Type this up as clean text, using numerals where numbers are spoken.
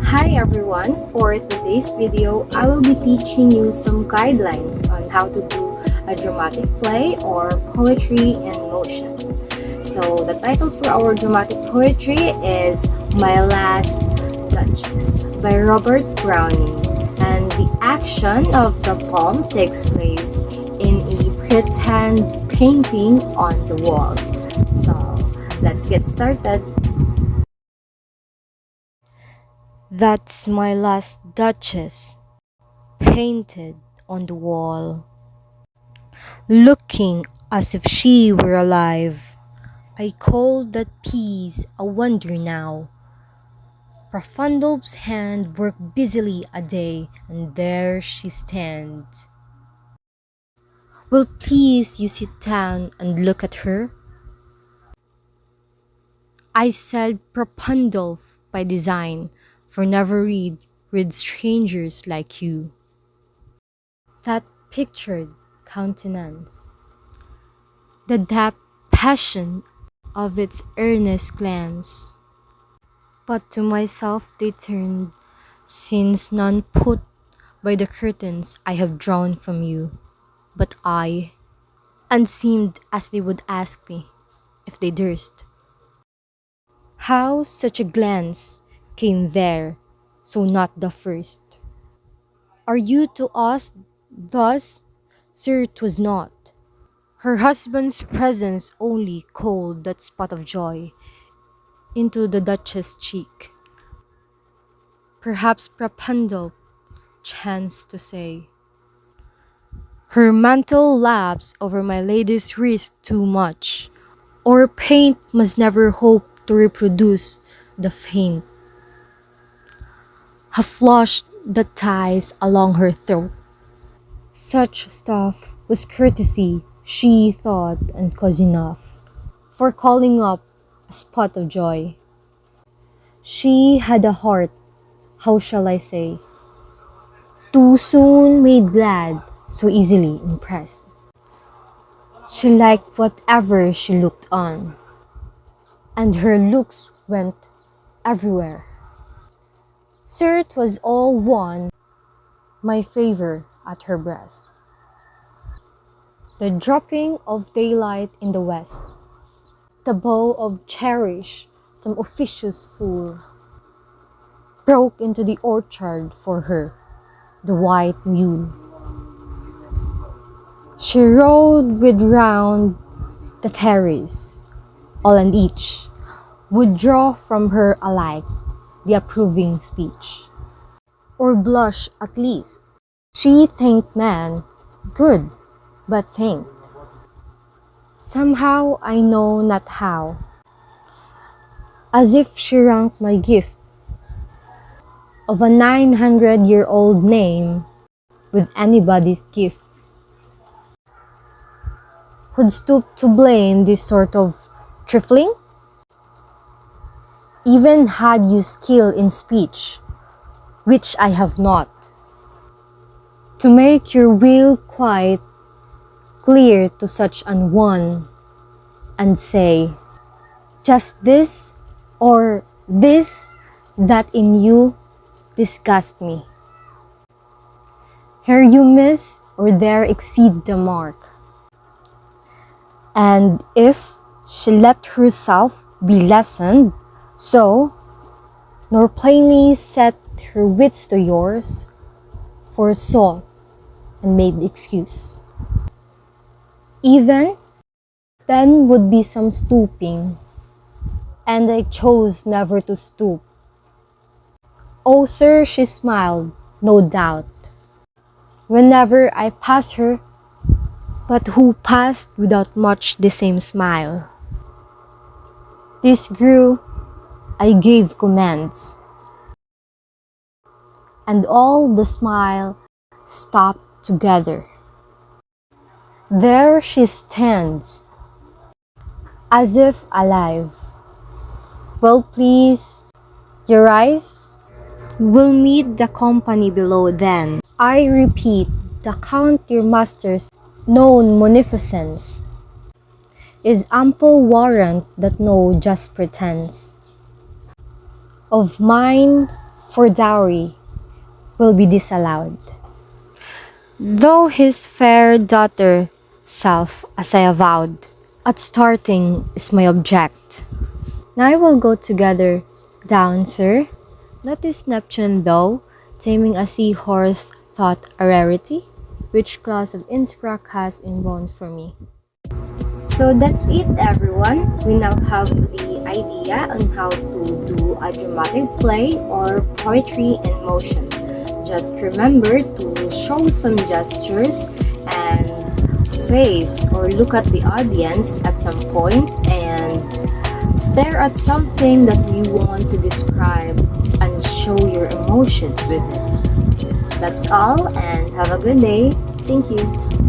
Hi everyone, for today's video, I will be teaching you some guidelines on how to do a dramatic play or poetry in motion. So the title for our dramatic poetry is My Last Duchess by Robert Browning, and the action of the poem takes place in a pretend painting on the wall. So let's get started. That's my last Duchess, painted on the wall, looking as if she were alive. I call that piece a wonder now. Profundum's hand worked busily a day, and there she stands. Will please you sit down and look at her? I said Profundum by design, for never read with strangers like you. That pictured countenance, the depth passion of its earnest glance. But to myself they turned, since none put by the curtains I have drawn from you, but I, and seemed as they would ask me, if they durst, how such a glance came there, so not the first. Are you to us thus? Sir, 'twas not. Her husband's presence only cold that spot of joy into the Duchess' cheek. Perhaps Prapundel chanced to say, her mantle laps over my lady's wrist too much, or paint must never hope to reproduce the faint. Have flushed the ties along her throat. Such stuff was courtesy, she thought, and cause enough for calling up a spot of joy. She had a heart, how shall I say, too soon made glad, so easily impressed. She liked whatever she looked on, and her looks went everywhere. Sir, 'twas all one, my favor at her breast. The dropping of daylight in the west, the bow of cherish, some officious fool, broke into the orchard for her, the white mule. She rode with round the terrace, all and each would draw from her alike the approving speech, or blush at least. She thanked man good, but thanked. Somehow I know not how, as if she ranked my gift of a 900-year-old name with anybody's gift. Who'd stoop to blame this sort of trifling? Even had you skill in speech, which I have not, to make your will quite clear to such an one, and say, just this or this that in you disgust me. Here you miss or there exceed the mark. And if she let herself be lessoned, so, nor plainly set her wits to yours, foresaw and made excuse. Even then would be some stooping, and I chose never to stoop. Oh, sir, she smiled, no doubt, whenever I passed her, but who passed without much the same smile. This grew, I gave commands, and all the smile stopped together. There she stands, as if alive. Well, please, your eyes will meet the company below then. I repeat, the count your master's known munificence is ample warrant that no just pretense of mine for dowry will be disallowed. Though his fair daughter self, as I avowed, at starting is my object. Now I will go together down, sir. Notice Neptune though, taming a seahorse thought a rarity, which clause of Innsbruck has in bones for me. So that's it, everyone. We now have the idea on how to do a dramatic play or poetry in motion. Just remember to show some gestures and face or look at the audience at some point and stare at something that you want to describe and show your emotions with it. That's all, and have a good day. Thank you.